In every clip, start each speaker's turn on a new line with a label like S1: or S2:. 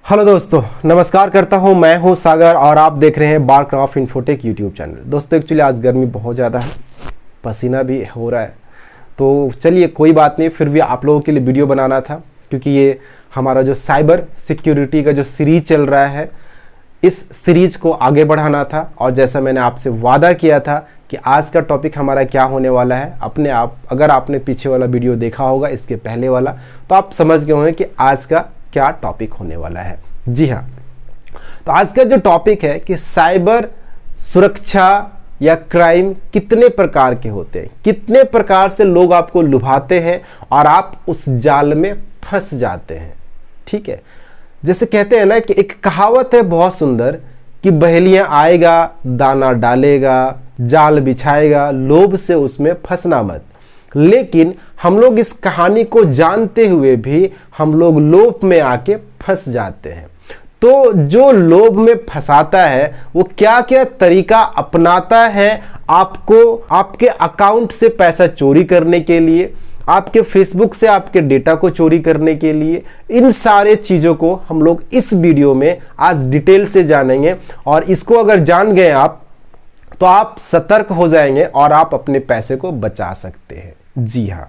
S1: Hello दोस्तों, नमस्कार करता हूं। मैं हूं सागर और आप देख रहे हैं बारक्राफ्ट इन्फोटेक यूट्यूब चैनल। दोस्तों एक्चुअली आज गर्मी बहुत ज़्यादा है, पसीना भी हो रहा है, तो चलिए कोई बात नहीं, फिर भी आप लोगों के लिए वीडियो बनाना था क्योंकि ये हमारा जो साइबर सिक्योरिटी का जो सीरीज चल रहा है, इस सीरीज को आगे बढ़ाना था। और जैसा मैंने आपसे वादा किया था कि आज का टॉपिक हमारा क्या होने वाला है, अपने आप अगर आपने पीछे वाला वीडियो देखा होगा, इसके पहले वाला, तो आप समझ गए होंगे कि आज का क्या टॉपिक होने वाला है। जी हाँ, तो आज का जो टॉपिक है कि साइबर सुरक्षा या क्राइम कितने प्रकार के होते हैं, कितने प्रकार से लोग आपको लुभाते हैं और आप उस जाल में फंस जाते हैं। ठीक है, जैसे कहते हैं ना कि एक कहावत है बहुत सुंदर कि बहेलियां आएगा, दाना डालेगा, जाल बिछाएगा, लोभ से उसमें फंसना मत। लेकिन हम लोग इस कहानी को जानते हुए भी हम लोग लोभ में आके फंस जाते हैं। तो जो लोभ में फंसाता है वो क्या क्या तरीका अपनाता है आपको आपके अकाउंट से पैसा चोरी करने के लिए, आपके फेसबुक से आपके डेटा को चोरी करने के लिए, इन सारे चीज़ों को हम लोग इस वीडियो में आज डिटेल से जानेंगे। और इसको अगर जान गए आप तो आप सतर्क हो जाएंगे और आप अपने पैसे को बचा सकते हैं। जी हाँ,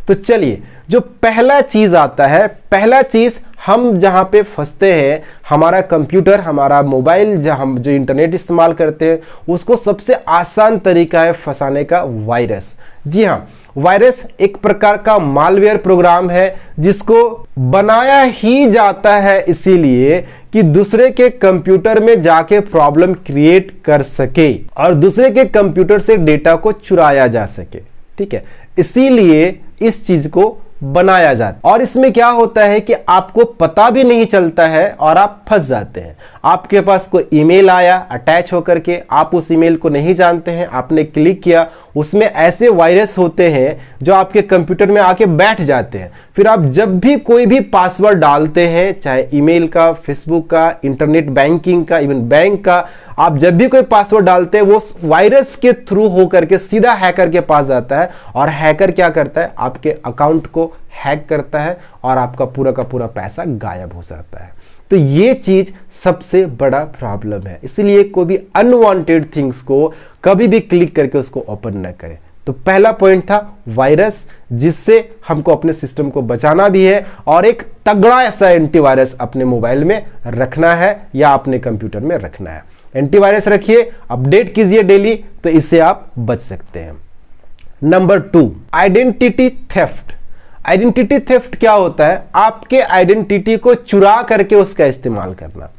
S1: तो चलिए जो पहला चीज आता है, पहला चीज हम जहां पे फंसते हैं, हमारा कंप्यूटर, हमारा मोबाइल, जहां जो इंटरनेट इस्तेमाल करते हैं, उसको सबसे आसान तरीका है फंसाने का वायरस। जी हाँ, वायरस एक प्रकार का मालवेयर प्रोग्राम है जिसको बनाया ही जाता है इसीलिए कि दूसरे के कंप्यूटर में जाके प्रॉब्लम क्रिएट कर सके और दूसरे के कंप्यूटर से डेटा को चुराया जा सके। ठीक है, इसीलिए इस चीज को बनाया जाता है। और इसमें क्या होता है कि आपको पता भी नहीं चलता है और आप फंस जाते हैं। आपके पास कोई ईमेल आया अटैच होकर के, आप उस ईमेल को नहीं जानते हैं, आपने क्लिक किया, उसमें ऐसे वायरस होते हैं जो आपके कंप्यूटर में आके बैठ जाते हैं। फिर आप जब भी कोई भी पासवर्ड डालते हैं, चाहे ईमेल का, फेसबुक का, इंटरनेट बैंकिंग का, इवन बैंक का, आप जब भी कोई पासवर्ड डालते हैं वो वायरस के थ्रू होकर के सीधा हैकर के पास जाता है और हैकर क्या करता है, आपके अकाउंट को हैक करता है और आपका पूरा का पूरा पैसा गायब हो जाता है। तो ये चीज सबसे बड़ा प्रॉब्लम है, इसलिए कोई भी अनवांटेड थिंग्स को कभी भी क्लिक करके उसको ओपन न करें। तो पहला पॉइंट था वायरस, जिससे हमको अपने सिस्टम को बचाना भी है और एक तगड़ा ऐसा एंटीवायरस अपने मोबाइल में रखना है या अपने कंप्यूटर में रखना है। एंटीवायरस रखिए, अपडेट कीजिए डेली, तो इससे आप बच सकते हैं। Number 2, identity theft. Identity theft क्या होता है? आपके आइडेंटिटी को चुरा करके उसका इस्तेमाल करना।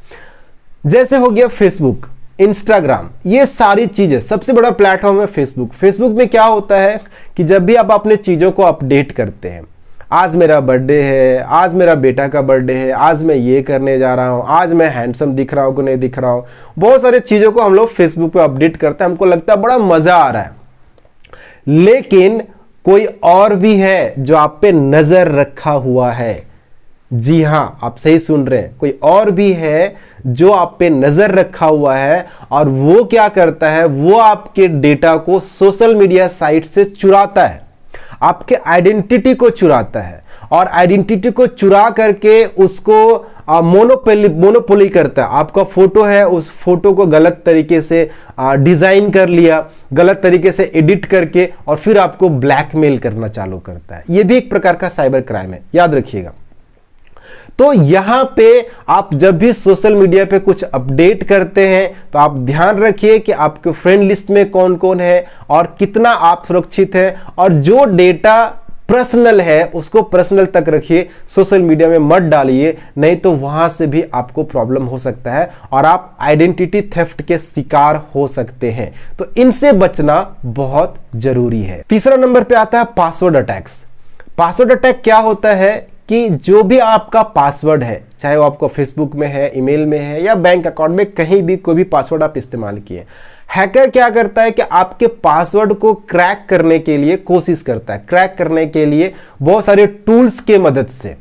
S1: जैसे हो गया फेसबुक, इंस्टाग्राम, ये सारी चीजें, सबसे बड़ा प्लेटफॉर्म है फेसबुक। फेसबुक में क्या होता है कि जब भी आप अपने चीजों को अपडेट करते हैं, आज मेरा बर्थडे है, आज मेरा बेटा का बर्थडे है, आज मैं ये करने जा रहा हूं, आज मैं हैंडसम दिख रहा हूं कि नहीं दिख रहा हूं, बहुत सारी चीजों को हम लोग फेसबुक पे अपडेट करते हैं, हमको लगता है बड़ा मजा आ रहा है। लेकिन कोई और भी है जो आप पे नजर रखा हुआ है। जी हां, आप सही सुन रहे हैं, कोई और भी है जो आप पे नजर रखा हुआ है और वो क्या करता है, वो आपके डेटा को सोशल मीडिया साइट से चुराता है, आपके आइडेंटिटी को चुराता है और आइडेंटिटी को चुरा करके उसको मोनोपोली करता है। आपका फोटो है, उस फोटो को गलत तरीके से डिजाइन कर लिया, गलत तरीके से एडिट करके और फिर आपको ब्लैकमेल करना चालू करता है। यह भी एक प्रकार का साइबर क्राइम है, याद रखिएगा। तो यहां पे आप जब भी सोशल मीडिया पे कुछ अपडेट करते हैं तो आप ध्यान रखिए कि आपके फ्रेंड लिस्ट में कौन कौन है और कितना आप सुरक्षित हैं, और जो डेटा पर्सनल है उसको पर्सनल तक रखिए, सोशल मीडिया में मत डालिए, नहीं तो वहां से भी आपको प्रॉब्लम हो सकता है और आप आइडेंटिटी थेफ्ट के शिकार हो सकते हैं। तो इनसे बचना बहुत जरूरी है। तीसरा नंबर पे आता है पासवर्ड अटैक्स। पासवर्ड अटैक क्या होता है कि जो भी आपका पासवर्ड है, चाहे वो आपको फेसबुक में है, ईमेल में है या बैंक अकाउंट में, कहीं भी कोई भी पासवर्ड आप इस्तेमाल किए, हैकर क्या करता है कि आपके पासवर्ड को क्रैक करने के लिए कोशिश करता है। क्रैक करने के लिए बहुत सारे टूल्स के मदद से,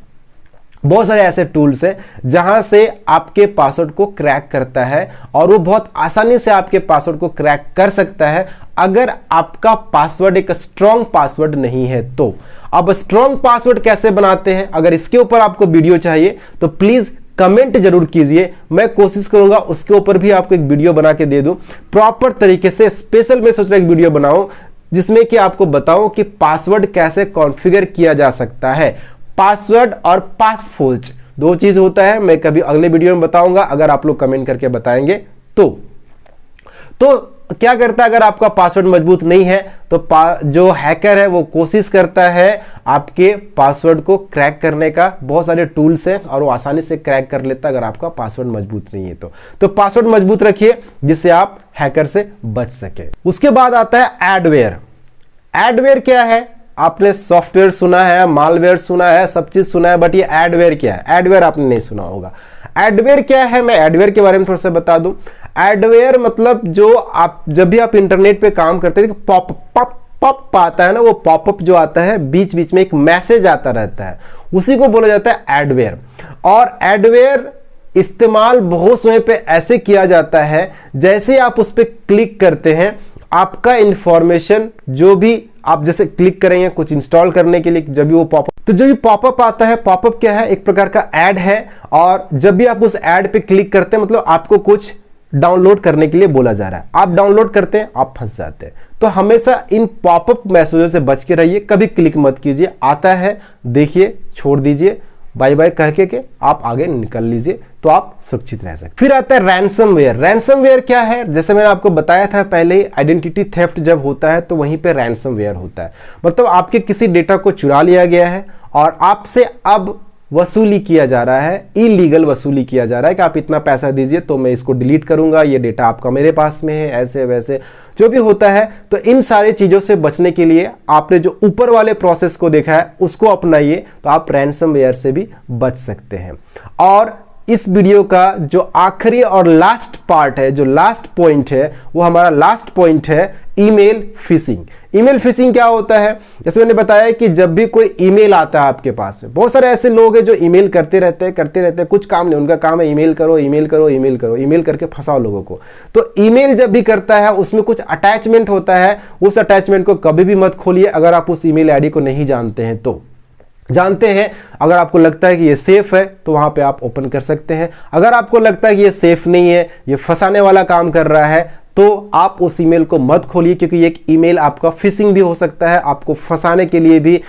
S1: बहुत सारे ऐसे टूल्स हैं जहां से आपके पासवर्ड को क्रैक करता है और वो बहुत आसानी से आपके पासवर्ड को क्रैक कर सकता है अगर आपका पासवर्ड एक स्ट्रॉन्ग पासवर्ड नहीं है तो। अब स्ट्रॉन्ग पासवर्ड कैसे बनाते हैं, अगर इसके ऊपर आपको वीडियो चाहिए तो प्लीज कमेंट जरूर कीजिए, मैं कोशिश करूंगा उसके ऊपर भी आपको एक वीडियो बना के दे दूं प्रॉपर तरीके से। स्पेशल मैं सोच रहा एक वीडियो बनाऊं जिसमें कि आपको बताऊं कि पासवर्ड कैसे कॉन्फ़िगर किया जा सकता है। पासवर्ड और पासफोल्ज दो चीज होता है, मैं कभी अगले वीडियो में बताऊंगा अगर आप लोग कमेंट करके बताएंगे तो क्या करता है, अगर आपका पासवर्ड मजबूत नहीं है तो जो हैकर है वो कोशिश करता है आपके पासवर्ड को क्रैक करने का। बहुत सारे टूल्स हैं और वो आसानी से क्रैक कर लेता है अगर आपका पासवर्ड मजबूत नहीं है तो पासवर्ड मजबूत रखिए जिससे आप हैकर से बच सके। उसके बाद आता है एडवेयर। एडवेयर क्या है? आपने सॉफ्टवेयर सुना है, मालवेयर सुना है, सब चीज सुना है, बट ये एडवेयर क्या है? एडवेयर आपने नहीं सुना होगा। एडवेयर क्या है, मैं एडवेयर के बारे में थोड़ा सा बता दूं। एडवेयर मतलब जो आप जब भी आप इंटरनेट पे काम करते हैं पॉप आता है ना, वो पॉपअप जो आता है बीच बीच में एक मैसेज आता रहता है, उसी को बोला जाता है एडवेयर। और एडवेयर इस्तेमाल बहुत समय पे ऐसे किया जाता है जैसे आप उस पर क्लिक करते हैं आपका इंफॉर्मेशन जो भी आप जैसे क्लिक करेंगे कुछ इंस्टॉल करने के लिए, जब भी वो पॉपअप, तो जो भी पॉपअप आता है, पॉपअप क्या है? एक प्रकार का ऐड है। और जब भी आप उस ऐड पे क्लिक करते हैं मतलब आपको कुछ डाउनलोड करने के लिए बोला जा रहा है, आप डाउनलोड करते हैं, आप फंस जाते हैं। तो हमेशा इन पॉपअप मैसेजों से बच के रहिए, कभी क्लिक मत कीजिए। आता है देखिए, छोड़ दीजिए, बाय बाय कह के आप आगे निकल लीजिए तो आप सुरक्षित रह सकते। फिर आता है रैंसमवेयर। रैंसमवेयर क्या है? जैसे मैंने आपको बताया था पहले ही, आइडेंटिटी थेफ्ट जब होता है तो वहीं पे रैंसमवेयर होता है। मतलब आपके किसी डेटा को चुरा लिया गया है और आपसे अब वसूली किया जा रहा है, इलीगल वसूली किया जा रहा है कि आप इतना पैसा दीजिए तो मैं इसको डिलीट करूंगा, ये डेटा आपका मेरे पास में है, ऐसे वैसे जो भी होता है। तो इन सारी चीजों से बचने के लिए आपने जो ऊपर वाले प्रोसेस को देखा है उसको अपनाइए तो आप रैंसमवेयर से भी बच सकते हैं। और इस वीडियो का जो आखिरी और लास्ट पार्ट है, जो लास्ट पॉइंट है, वो हमारा लास्ट पॉइंट है ईमेल फिशिंग। ईमेल फिशिंग क्या होता है? जैसे मैंने बताया कि जब भी कोई ईमेल आता है आपके पास में, बहुत सारे ऐसे लोग हैं जो ईमेल करते रहते हैं, कुछ काम नहीं, उनका काम है ईमेल करो, ईमेल करो, ईमेल करो, ईमेल करके फंसाओ लोगों को। तो ईमेल जब भी करता है उसमें कुछ अटैचमेंट होता है, उस अटैचमेंट को कभी भी मत खोलिए अगर आप उस ईमेल आईडी को नहीं जानते हैं तो। जानते हैं, अगर आपको लगता है कि ये सेफ है तो वहां पे आप ओपन कर सकते हैं। अगर आपको लगता है कि ये सेफ नहीं है, ये फंसाने वाला काम कर रहा है, तो आप उस ईमेल को मत खोलिए क्योंकि एक ईमेल आपका फिशिंग भी हो सकता है, आपको फंसाने के लिए भी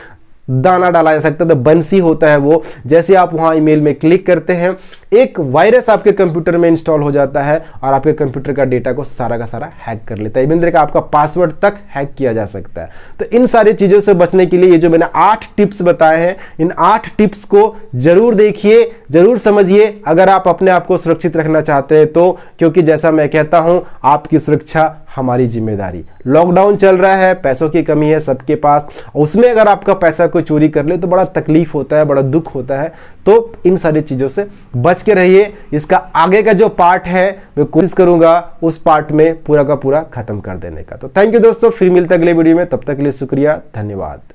S1: दाना डाला जा सकता है। तो बंसी होता है वो, जैसे आप वहां ईमेल में क्लिक करते हैं एक वायरस आपके कंप्यूटर में इंस्टॉल हो जाता है और आपके कंप्यूटर का डेटा को सारा का सारा हैक कर लेता है। इवन तक आपका पासवर्ड तक हैक किया जा सकता है। तो इन सारी चीजों से बचने के लिए ये जो मैंने 8 टिप्स बताए हैं, इन 8 टिप्स को जरूर देखिए, जरूर समझिए अगर आप अपने आप को सुरक्षित रखना चाहते हैं तो। क्योंकि जैसा मैं कहता हूं, आपकी सुरक्षा हमारी जिम्मेदारी। लॉकडाउन चल रहा है, पैसों की कमी है सबके पास, उसमें अगर आपका पैसा कोई चोरी कर ले तो बड़ा तकलीफ होता है, बड़ा दुख होता है। तो इन सारी चीजों से बच के रहिए। इसका आगे का जो पार्ट है मैं कोशिश करूंगा उस पार्ट में पूरा का पूरा खत्म कर देने का। तो थैंक यू दोस्तों, फिर मिलते अगले वीडियो में, तब तक के लिए शुक्रिया, धन्यवाद।